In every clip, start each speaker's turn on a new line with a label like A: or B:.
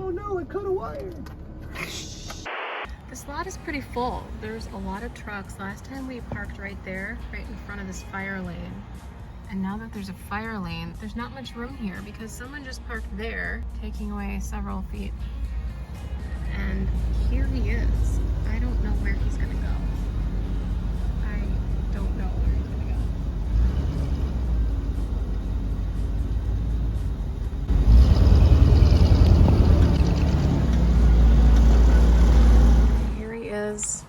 A: Oh no, I cut a wire.
B: This lot is pretty full. There's a lot of trucks. Last time we parked right there, right in front of this fire lane. And now that there's a fire lane, there's not much room here because someone just parked there, taking away several feet. And here he is. I don't know where he's gonna go. I don't know where he's gonna go. Here he is.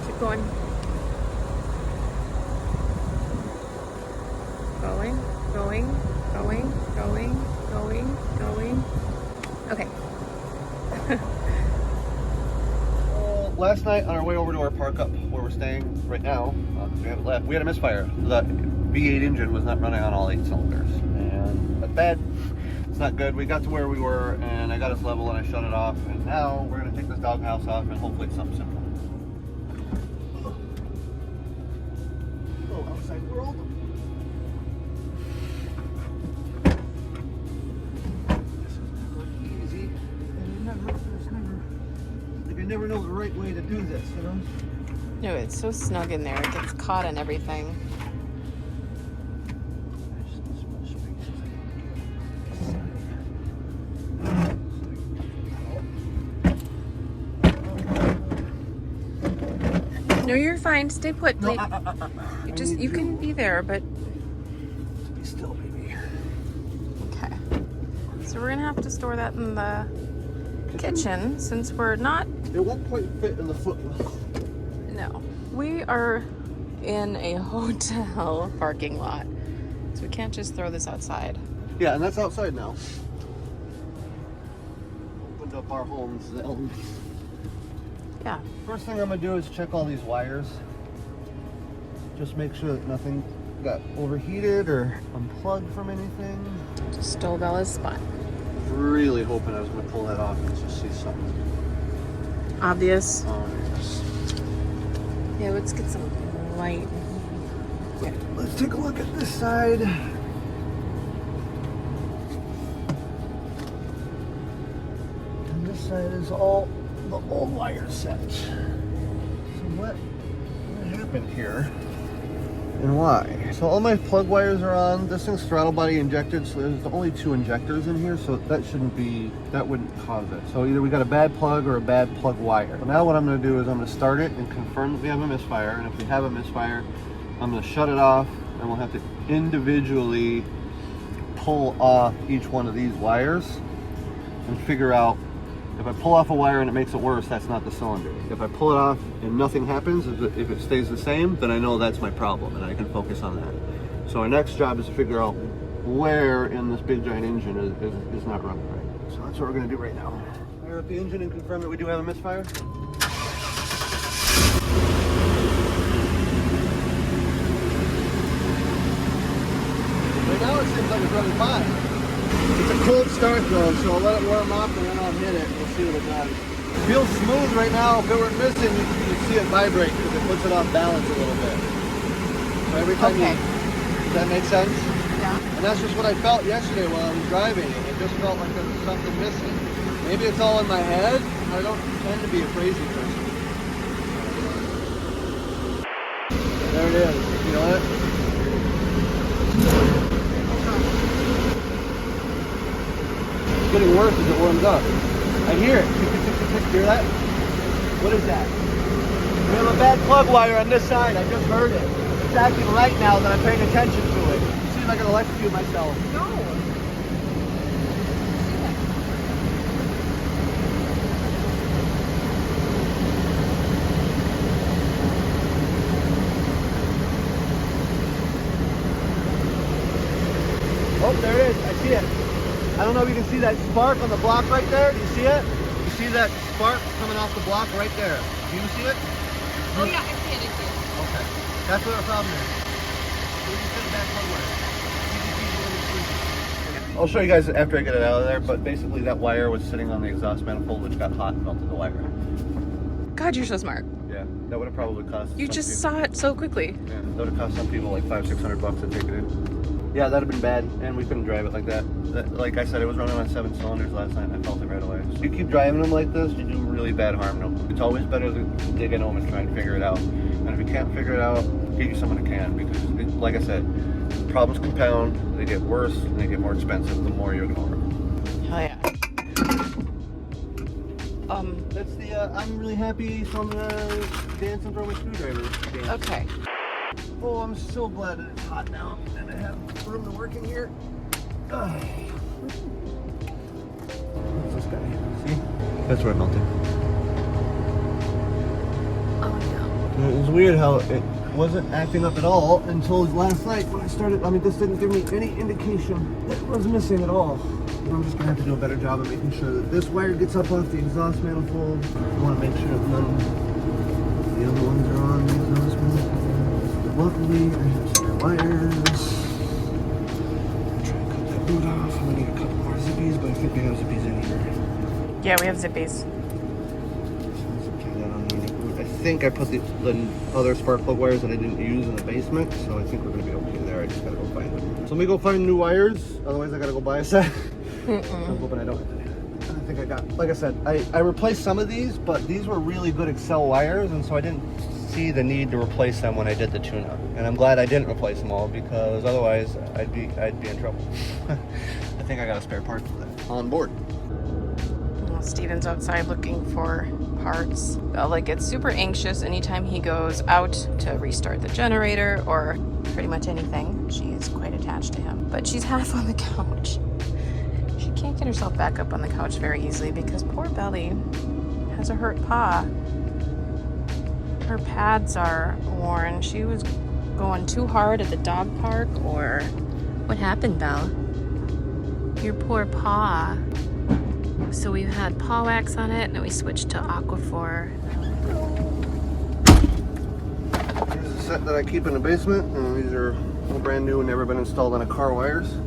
B: Keep going. Going. Okay.
A: Last night on our way over to our park up where we're staying right now, we haven't left, we had a misfire. The V8 engine was not running on all 8 cylinders. And that's bad. It's not good. We got to where we were and I got us level and I shut it off. And now we're going to take this doghouse off and hopefully it's something simple. Oh, outside world. I never know the right way to do this, you know?
B: No, it's so snug in there. It gets caught in everything. No, you're fine. Stay put.
A: No,
B: you can be there, but
A: be still, baby.
B: okay. So we're gonna have to store that in the kitchen since we're not.
A: It won't quite fit in the footwell.
B: No, we are in a hotel parking lot, so we can't just throw this outside.
A: Yeah, and that's outside now. Opened up our homes.
B: Yeah.
A: First thing I'm gonna do is check all these wires. Just make sure that nothing got overheated or unplugged from anything.
B: Just stole Bella's spot.
A: Really hoping I was gonna pull that off and just see something
B: Obvious.
A: yes.
B: Yeah, let's get some light.
A: Yeah. Let's take a look at this side. And this side is all the old wire set. So what happened here and why? So all my plug wires are on. This thing's throttle body injected, so there's only 2 injectors in here, so that wouldn't cause it. So either we got a bad plug or a bad plug wire. So now what I'm going to do is I'm going to start it and confirm that we have a misfire, and if we have a misfire, I'm going to shut it off, and we'll have to individually pull off each one of these wires and figure out. If I pull off a wire and it makes it worse, that's not the cylinder. If I pull it off and nothing happens, if it stays the same, then I know that's my problem and I can focus on that. So our next job is to figure out where in this big giant engine is not running right. So that's what we're gonna do right now. Fire up the engine and confirm that we do have a misfire. Right now it seems like it's running fine. It's a cold start though, so I'll let it warm up and then I'll hit it and we'll see what it does. It feels smooth right now. If it were missing, you see it vibrate because it puts it off balance a little bit. So every time does that make sense?
B: Yeah.
A: And that's just what I felt yesterday while I was driving. It just felt like there was something missing. Maybe it's all in my head. I don't tend to be a crazy person. There it is. You know it? Getting worse as it warms up. I hear it. Hear that? What is that? We have a bad plug wire on this side. I just heard it. It's acting right now that I'm paying attention to it. It seems like I can electrocute myself.
B: No.
A: Oh, there it is. I see it. I don't know if you can see that spark on the block right there. Do you see it? You see that spark coming off the block right there? Do you see it?
B: Oh yeah, I see it.
A: Okay. That's what our problem is. I'll show you guys after I get it out of there, but basically that wire was sitting on the exhaust manifold which got hot and melted the wire.
B: God, you're so smart.
A: Yeah. Yeah, that would have probably cost.
B: You just saw it so quickly.
A: Yeah, that would have cost some people like $500-600 to take it in. Yeah, that'd have been bad, and we couldn't drive it like that. Like I said, it was running on 7 cylinders last night, and I felt it right away. So you keep driving them like this, you do really bad harm to them. It's always better to dig in them and try and figure it out. And if you can't figure it out, get you someone who can, because like I said, problems compound, they get worse, and they get more expensive the more you ignore them.
B: Hell yeah.
A: That's the, I'm really happy, so I'm gonna dance and throw my screwdriver. Dance.
B: Okay.
A: Oh, I'm so glad that it's hot now, and I have room to work in here. What's this guy? See? That's where it melted.
B: Oh no.
A: It was weird how it wasn't acting up at all until last night when I started. I mean, this didn't give me any indication that it was missing at all. I'm just gonna have to do a better job of making sure that this wire gets up off the exhaust manifold. I want to make sure that none of the other ones are on the exhaust manifold. Luckily, I have spare wires. I'll try and cut that boot off. I'm gonna need a couple more zippies, but I think we have zippies in here.
B: Yeah, we have zippies.
A: I think I put the other spark plug wires that I didn't use in the basement, so I think we're gonna be okay there. I just gotta go find them. So let me go find new wires, otherwise I gotta go buy a set. I'm hoping I don't. I think I got, like I said, I replaced some of these, but these were really good Excel wires, and so I didn't see the need to replace them when I did the tune-up. And I'm glad I didn't replace them all, because otherwise I'd be in trouble. I think I got a spare part for that on board.
B: Well, Steven's outside looking for parts. Bella gets super anxious anytime he goes out to restart the generator or pretty much anything. She is quite attached to him, but she's half on the couch. She can't get herself back up on the couch very easily because poor Belly has a hurt paw. Her pads are worn. She was going too hard at the dog park, or what happened, Belle? Your poor paw. So we've had paw wax on it, and then we switched to Aquaphor.
A: Here's a set that I keep in the basement, and these are all brand new and never been installed on a car wires. So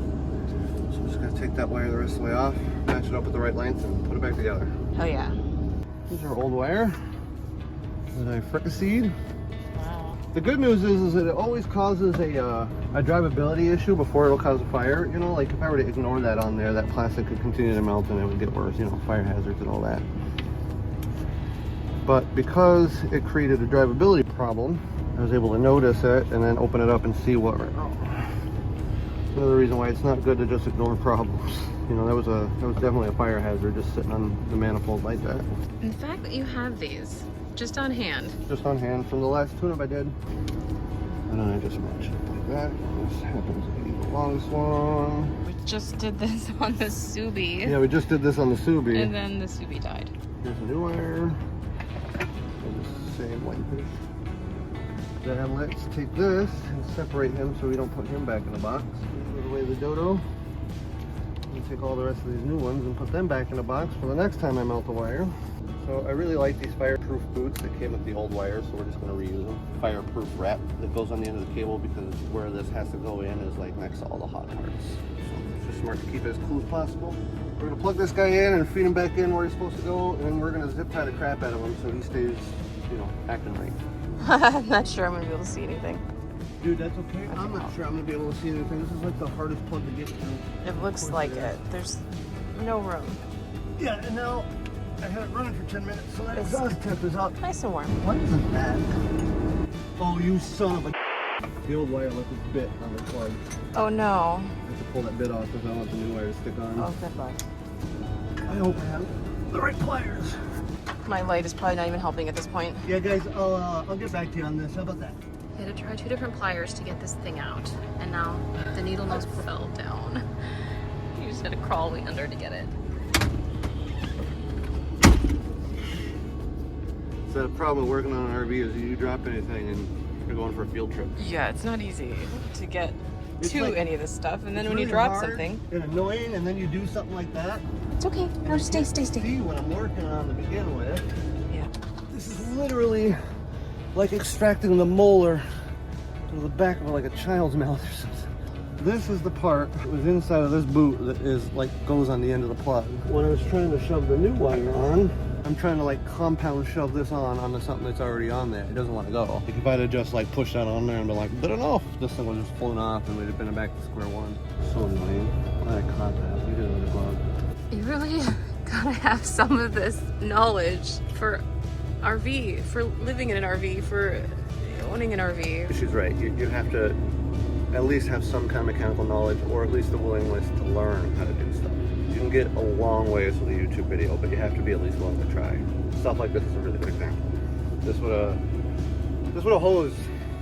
A: I'm just gonna take that wire the rest of the way off, match it up with the right length, and put it back together.
B: Hell yeah.
A: Here's our old wire that I fricasseed.
B: Wow.
A: The good news is that it always causes a drivability issue before it'll cause a fire. You know, like if I were to ignore that on there, that plastic could continue to melt and it would get worse, you know, fire hazards and all that. But because it created a drivability problem, I was able to notice it and then open it up and see what went wrong. Another reason why it's not good to just ignore problems. You know, that was definitely a fire hazard just sitting on the manifold like that.
B: And the fact that you have these just on hand.
A: Just on hand from the last tune-up I did. And then I just match it like that. This happens to be the longest one.
B: We just did this on the Subi.
A: Yeah, we just did this on the Subi.
B: And then the Subi died.
A: Here's a new wire. Same length. Then let's take this and separate him so we don't put him back in the box. Put away the dodo. And take all the rest of these new ones and put them back in the box for the next time I melt the wire. So I really like these fireproof boots that came with the old wires, so we're just going to reuse them. Fireproof wrap that goes on the end of the cable, because where this has to go in is like next to all the hot parts. So it's just smart to keep it as cool as possible. We're going to plug this guy in and feed him back in where he's supposed to go, and we're going to zip tie the crap out of him so he stays, you know, acting right.
B: I'm not sure I'm going to be able to see anything.
A: Dude, that's okay. I'm not sure I'm going to be able to see anything. This is like the hardest plug to get through.
B: It looks like it. There's no room.
A: Yeah, and now I had it running for 10 minutes, so that exhaust temp is up.
B: Nice and warm.
A: What is that? Oh, you son of a... The old wire left its bit on the plug.
B: Oh no.
A: I have to pull that bit off because I want the new wire to stick on.
B: Oh, good luck.
A: I hope I have the right pliers.
B: My light is probably not even helping at this point.
A: Yeah, guys, I'll get back to you on this. How about that?
B: I had to try 2 different pliers to get this thing out, and now the needle nose fell down. You just had to crawl way under to get it.
A: So the problem with working on an RV is you drop anything and you're going for a field trip.
B: Yeah, it's not easy to get to
A: like,
B: any of this stuff, and then when
A: really
B: you drop
A: hard
B: something,
A: and annoying, and then you do something like that.
B: it's okay. No, stay.
A: See what I'm working on to begin with.
B: Yeah.
A: This is literally like extracting the molar to the back of like a child's mouth or something. This is the part that was inside of this boot that is like goes on the end of the plug. When I was trying to shove the new wire on, I'm trying to like compound shove this onto something that's already on there. It doesn't want to go. Like if I'd have just like pushed that on there and been like, I don't know, this thing would have just flown off and we'd have been back to square one. So annoying. I caught that. We did it with a glove.
B: You really gotta have some of this knowledge for RV, for living in an RV, for owning an RV.
A: She's right. You have to at least have some kind of mechanical knowledge, or at least the willingness to learn how to do stuff. You can get a long ways with a YouTube video, but you have to be at least willing to try. Stuff like this is a really good example. This would have hosed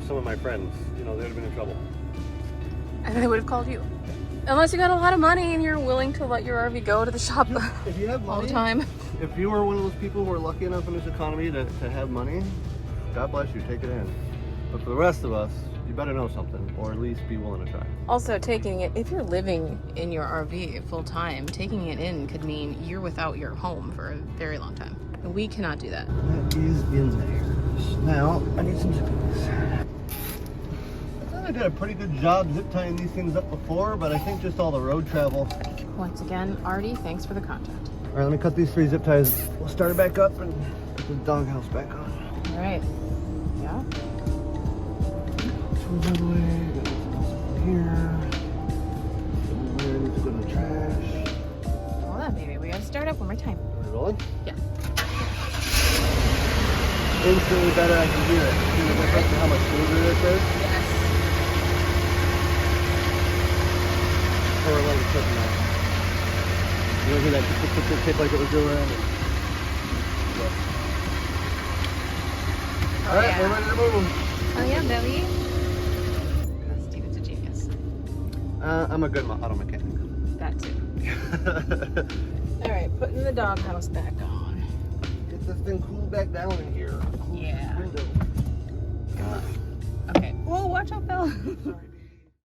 A: some of my friends. You know, they'd have been in trouble.
B: And they would have called you. Unless you got a lot of money and you're willing to let your RV go to the shop
A: If you have money,
B: all the time.
A: If you were one of those people who are lucky enough in this economy to have money, God bless you, take it in. But for the rest of us, you better know something, or at least be willing to try.
B: Also, taking it, if you're living in your RV full time, taking it in could mean you're without your home for a very long time. And we cannot do that.
A: That is in there. Now, I need some zippies. I thought I did a pretty good job zip tying these things up before, but I think just all the road travel.
B: Once again, Artie, thanks for the contact.
A: All right, let me cut these 3 zip ties. We'll start it back up and put the doghouse back on.
B: All right. Yeah.
A: That way, here. Somewhere needs to go to the trash.
B: Hold on, baby. We gotta start up one more time.
A: Are we rolling?
B: Yeah.
A: Instantly better, I can hear it. See the difference in how much smoother this is?
B: Yes.
A: Or like it's clicking out. You don't hear that tick, tick like it was doing?
B: Oh,
A: Alright,
B: yeah.
A: we're ready to move.
B: Oh yeah, Billy. Steven's a genius.
A: I'm a good auto mechanic.
B: That too. All right, putting the doghouse back on.
A: Get this thing cooled back down in here.
B: Yeah.
A: Window.
B: Okay. Whoa, watch out, Bill.
A: Sorry.